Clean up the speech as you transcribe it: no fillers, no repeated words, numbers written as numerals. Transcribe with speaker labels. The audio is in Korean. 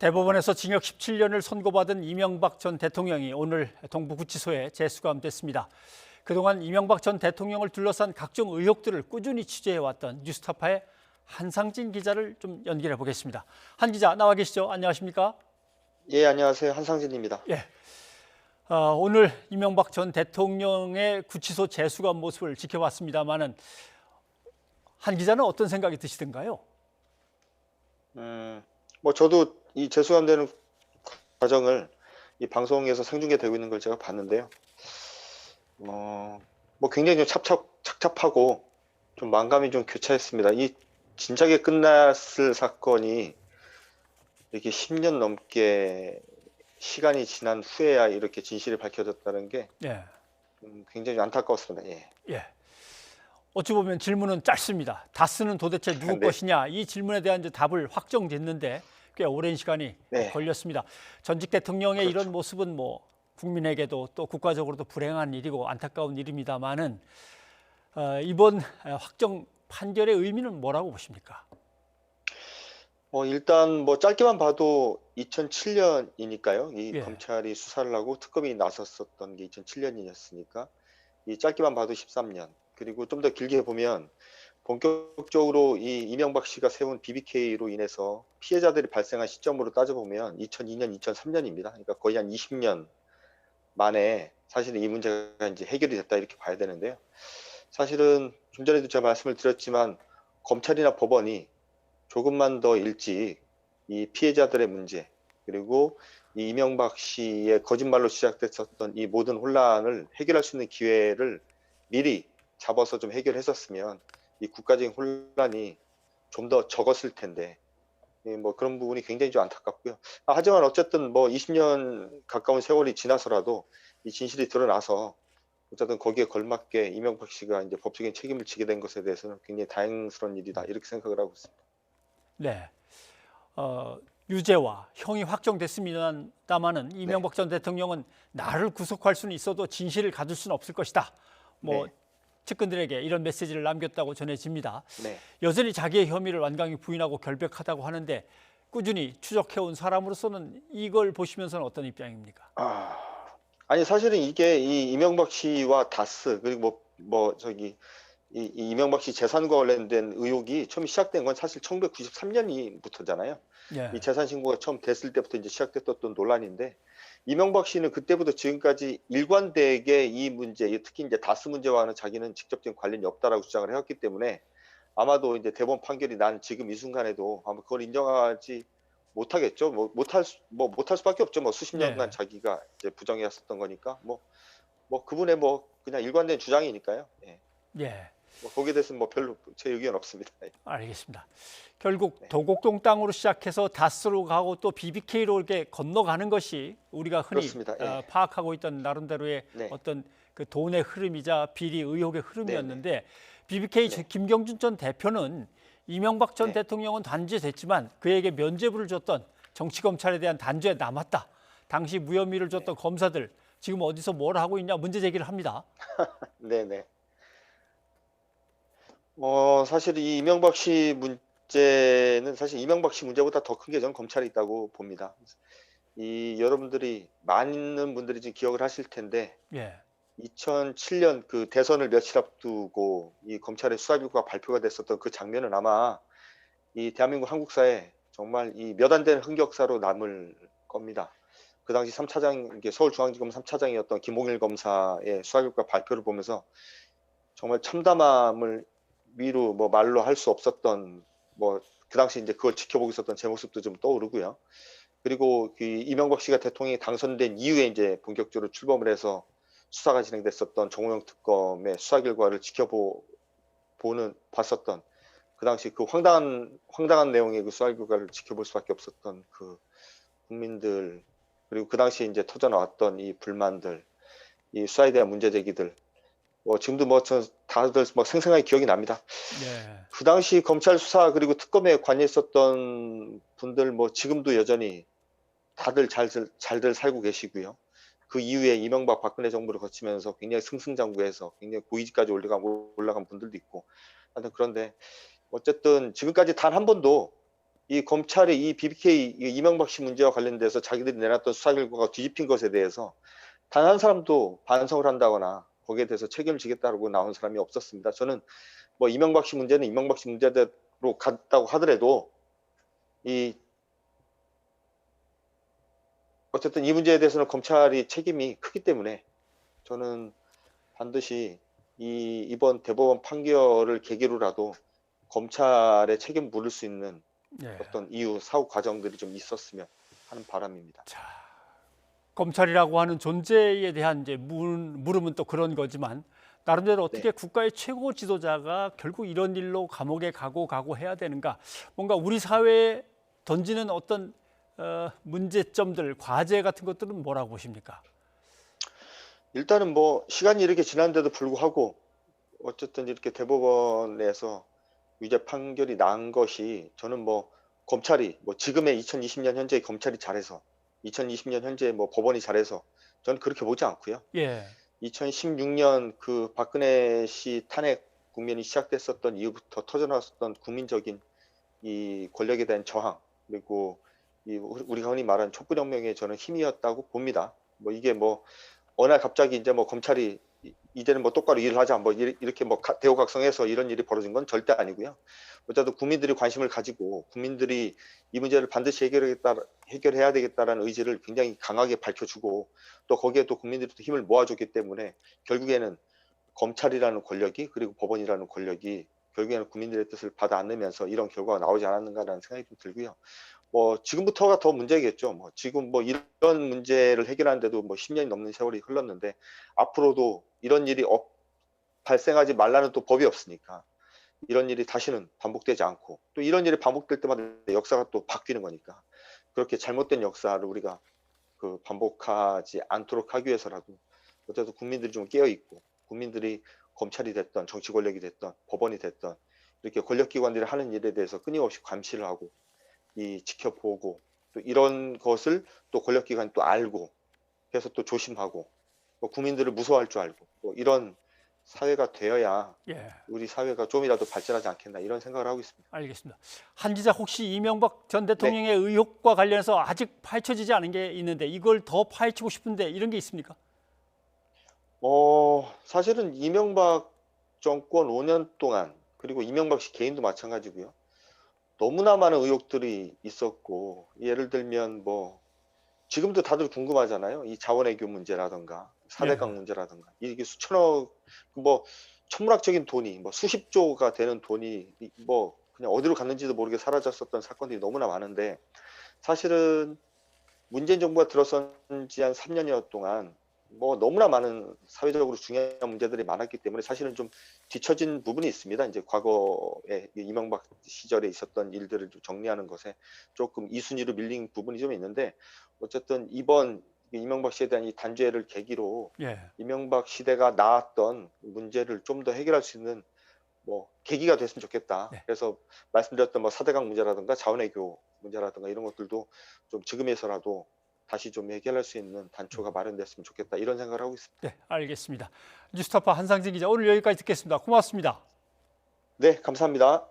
Speaker 1: 대법원에서 징역 17년을 선고받은 이명박 전 대통령이 오늘 동부구치소에 재수감됐습니다. 그동안 이명박 전 대통령을 둘러싼 각종 의혹들을 꾸준히 취재해왔던 뉴스타파의 한상진 기자를 좀 연결해 보겠습니다. 한 기자 나와 계시죠? 안녕하십니까?
Speaker 2: 예, 안녕하세요. 한상진입니다.
Speaker 1: 예. 오늘 이명박 전 대통령의 구치소 재수감 모습을 지켜봤습니다만은 한 기자는 어떤 생각이 드시던가요?
Speaker 2: 저도 이 재수감되는 과정을 이 방송에서 생중계되고 있는 걸 제가 봤는데요. 굉장히 좀 착잡하고 좀 만감이 좀 교차했습니다. 이 진작에 끝났을 사건이 이렇게 10년 넘게 시간이 지난 후에야 이렇게 진실이 밝혀졌다는 게
Speaker 1: 예.
Speaker 2: 굉장히 안타까웠습니다. 예.
Speaker 1: 예. 어찌 보면 질문은 짧습니다. 다스는 도대체 누구
Speaker 2: 네.
Speaker 1: 것이냐 이 질문에 대한 이제 답을 확정짓는데 꽤 오랜 시간이
Speaker 2: 네.
Speaker 1: 걸렸습니다. 전직 대통령의
Speaker 2: 그렇죠.
Speaker 1: 이런 모습은 뭐 국민에게도 또 국가적으로도 불행한 일이고 안타까운 일입니다만은 이번 확정 판결의 의미는 뭐라고 보십니까?
Speaker 2: 일단 짧게만 봐도 2007년이니까요. 이
Speaker 1: 예.
Speaker 2: 검찰이 수사를 하고 특검이 나섰었던 게 2007년이었으니까 이 짧게만 봐도 13년. 그리고 좀 더 길게 보면 본격적으로 이 이명박 씨가 세운 BBK로 인해서 피해자들이 발생한 시점으로 따져보면 2002년, 2003년입니다. 그러니까 거의 한 20년 만에 사실은 이 문제가 이제 해결이 됐다 이렇게 봐야 되는데요. 사실은 좀 전에도 제가 말씀을 드렸지만 검찰이나 법원이 조금만 더 일찍 이 피해자들의 문제 그리고 이 이명박 씨의 거짓말로 시작됐었던 이 모든 혼란을 해결할 수 있는 기회를 미리 잡아서 좀 해결했었으면 이 국가적인 혼란이 좀 더 적었을 텐데 그런 부분이 굉장히 좀 안타깝고요. 하지만 어쨌든 20년 가까운 세월이 지나서라도 이 진실이 드러나서 어쨌든 거기에 걸맞게 이명박 씨가 이제 법적인 책임을 지게 된 것에 대해서는 굉장히 다행스러운 일이다 이렇게 생각을 하고 있습니다.
Speaker 1: 네. 유죄와 형이 확정됐습니다만은
Speaker 2: 네.
Speaker 1: 이명박 전 대통령은 나를 구속할 수는 있어도 진실을 가질 수는 없을 것이다.
Speaker 2: 네.
Speaker 1: 측근들에게 이런 메시지를 남겼다고 전해집니다.
Speaker 2: 네.
Speaker 1: 여전히 자기의 혐의를 완강히 부인하고 결백하다고 하는데 꾸준히 추적해온 사람으로서는 이걸 보시면서는 어떤 입장입니까?
Speaker 2: 아니 사실은 이게 이 이명박 씨와 다스 그리고 이 이명박 씨 재산과 관련된 의혹이 처음 시작된 건 사실 1993년부터잖아요.
Speaker 1: 예.
Speaker 2: 이 재산 신고가 처음 됐을 때부터 이제 시작됐던 논란인데 이명박 씨는 그때부터 지금까지 일관되게 이 문제, 특히 이제 다스 문제와는 자기는 직접적인 관련이 없다라고 주장을 해왔기 때문에 아마도 이제 대법원 판결이 난 지금 이 순간에도 아마 그걸 인정하지 못하겠죠. 못할 수밖에 없죠. 수십 년간
Speaker 1: 네.
Speaker 2: 자기가 이제 부정해왔었던 거니까 그분의 그냥 일관된 주장이니까요. 예.
Speaker 1: 예.
Speaker 2: 거기에 대해서는 별로 제 의견 없습니다. 예.
Speaker 1: 알겠습니다. 결국
Speaker 2: 네.
Speaker 1: 도곡동 땅으로 시작해서 다스로 가고 또 BBK로 이렇게 건너가는 것이 우리가 흔히
Speaker 2: 그렇습니다. 예.
Speaker 1: 파악하고 있던 나름대로의
Speaker 2: 네.
Speaker 1: 어떤 그 돈의 흐름이자 비리 의혹의 흐름이었는데 BBK
Speaker 2: 네.
Speaker 1: 김경준 전 대표는 이명박 전
Speaker 2: 네.
Speaker 1: 대통령은 단죄됐지만 그에게 면죄부를 줬던 정치검찰에 대한 단죄에 남았다. 당시 무혐의를 줬던 검사들 지금 어디서 뭘 하고 있냐 문제 제기를 합니다.
Speaker 2: 네네. 사실 이 이명박 씨 문제는 사실 이명박 씨 문제보다 더 큰 게 저는 검찰에 있다고 봅니다. 여러분들이 많은 분들이 지금 기억을 하실 텐데
Speaker 1: 예.
Speaker 2: 2007년 그 대선을 며칠 앞두고 이 검찰의 수사 결과가 발표가 됐었던 그 장면은 아마 이 대한민국 한국사에 정말 이 몇 안 되는 흑역사로 남을 겁니다. 그 당시 3차장, 서울중앙지검 3차장이었던 김홍일 검사의 수사 결과 발표를 보면서 정말 참담함을 미루 말로 할 수 없었던 그 당시 이제 그걸 지켜보고 있었던 제 모습도 좀 떠오르고요. 그리고 그 이명박 씨가 대통령이 당선된 이후에 이제 본격적으로 출범을 해서 수사가 진행됐었던 정호영 특검의 수사 결과를 봤었던 그 당시 그 황당한 내용의 그 수사 결과를 지켜볼 수밖에 없었던 그 국민들 그리고 그 당시 이제 터져 나왔던 이 불만들, 이 수사에 대한 문제 제기들, 지금도 다들 생생하게 기억이 납니다.
Speaker 1: 네.
Speaker 2: 그 당시 검찰 수사 그리고 특검에 관여했었던 분들 지금도 여전히 다들 잘들 살고 계시고요. 그 이후에 이명박 박근혜 정부를 거치면서 굉장히 승승장구해서 굉장히 고위직까지 올라간 분들도 있고. 하여튼 그런데 어쨌든 지금까지 단 한 번도 이 검찰이 이 BBK 이명박 씨 문제와 관련돼서 자기들이 내놨던 수사 결과가 뒤집힌 것에 대해서 단 한 사람도 반성을 한다거나 거기에 대해서 책임을 지겠다고 나온 사람이 없었습니다. 저는 뭐 이명박 씨 문제는 이명박 씨 문제대로 갔다고 하더라도 이 어쨌든 이 문제에 대해서는 검찰이 책임이 크기 때문에 저는 반드시 이번 대법원 판결을 계기로라도 검찰의 책임 물을 수 있는
Speaker 1: 예.
Speaker 2: 어떤 이후 사후 과정들이 좀 있었으면 하는 바람입니다.
Speaker 1: 자, 검찰이라고 하는 존재에 대한 이제 물음은 또 그런 거지만 나름대로 어떻게
Speaker 2: 네.
Speaker 1: 국가의 최고 지도자가 결국 이런 일로 감옥에 가고 해야 되는가? 뭔가 우리 사회에 던지는 어떤 문제점들, 과제 같은 것들은 뭐라고 보십니까?
Speaker 2: 일단은 뭐 시간이 이렇게 지났는데도 불구하고 어쨌든 이렇게 대법원에서 유죄 판결이 난 것이 저는 뭐 검찰이 뭐 지금의 2020년 현재 검찰이 잘해서 2020년 현재 뭐 법원이 잘해서 저는 그렇게 보지 않고요.
Speaker 1: 예,
Speaker 2: 2016년 그 박근혜 씨 탄핵 국면이 시작됐었던 이후부터 터져나왔었던 국민적인 이 권력에 대한 저항 그리고 이 우리가 흔히 말하는 촛불혁명의 저는 힘이었다고 봅니다. 뭐 이게 뭐 어느 날 갑자기 이제 뭐 검찰이 이제는 뭐 똑바로 일을 하자 뭐 이렇게 뭐 대우각성해서 이런 일이 벌어진 건 절대 아니고요. 어쨌든 국민들이 관심을 가지고 국민들이 이 문제를 반드시 해결해야 되겠다라는 의지를 굉장히 강하게 밝혀주고 또 거기에 또 국민들이 또 힘을 모아줬기 때문에 결국에는 검찰이라는 권력이 그리고 법원이라는 권력이 결국에는 국민들의 뜻을 받아 안으면서 이런 결과가 나오지 않았는가라는 생각이 좀 들고요. 뭐 지금부터가 더 문제겠죠. 뭐 지금 뭐 이런 문제를 해결하는데도 뭐 10년이 넘는 세월이 흘렀는데 앞으로도 이런 일이 발생하지 말라는 또 법이 없으니까 이런 일이 다시는 반복되지 않고 또 이런 일이 반복될 때마다 역사가 또 바뀌는 거니까 그렇게 잘못된 역사를 우리가 그 반복하지 않도록 하기 위해서라도 어쨌든 국민들이 좀 깨어 있고 국민들이 검찰이 됐던 정치 권력이 됐던 법원이 됐던 이렇게 권력기관들이 하는 일에 대해서 끊임없이 감시를 하고 지켜보고 또 이런 것을 또 권력기관이 또 알고 그래서 또 조심하고 뭐 국민들을 무서워할 줄 알고 뭐 이런 사회가 되어야
Speaker 1: 예,
Speaker 2: 우리 사회가 좀이라도 발전하지 않겠나 이런 생각을 하고 있습니다.
Speaker 1: 알겠습니다. 한 기자 혹시 이명박 전
Speaker 2: 네.
Speaker 1: 대통령의 의혹과 관련해서 아직 파헤쳐지지 않은 게 있는데 이걸 더 파헤치고 싶은데 이런 게 있습니까?
Speaker 2: 사실은 이명박 정권 5년 동안 그리고 이명박 씨 개인도 마찬가지고요. 너무나 많은 의혹들이 있었고 예를 들면 뭐 지금도 다들 궁금하잖아요. 이 자원외교 문제라든가
Speaker 1: 예,
Speaker 2: 4대강 문제라든가 이게 수천억 뭐 천문학적인 돈이 뭐 수십조가 되는 돈이 뭐 그냥 어디로 갔는지도 모르게 사라졌었던 사건들이 너무나 많은데 사실은 문재인 정부가 들어선 지 한 3년여 동안 뭐 너무나 많은 사회적으로 중요한 문제들이 많았기 때문에 사실은 좀 뒤처진 부분이 있습니다. 이제 과거에 이명박 시절에 있었던 일들을 좀 정리하는 것에 조금 이순위로 밀린 부분이 좀 있는데 어쨌든 이번 이명박 씨에 대한 이 단죄를 계기로
Speaker 1: 예,
Speaker 2: 이명박 시대가 낳았던 문제를 좀 더 해결할 수 있는 뭐 계기가 됐으면 좋겠다.
Speaker 1: 네.
Speaker 2: 그래서 말씀드렸던 뭐 4대강 문제라든가 자원외교 문제라든가 이런 것들도 좀 지금에서라도 다시 좀 해결할 수 있는 단초가 마련됐으면 좋겠다 이런 생각을 하고 있습니다.
Speaker 1: 네, 알겠습니다. 뉴스타파 한상진 기자 오늘 여기까지 듣겠습니다. 고맙습니다.
Speaker 2: 네, 감사합니다.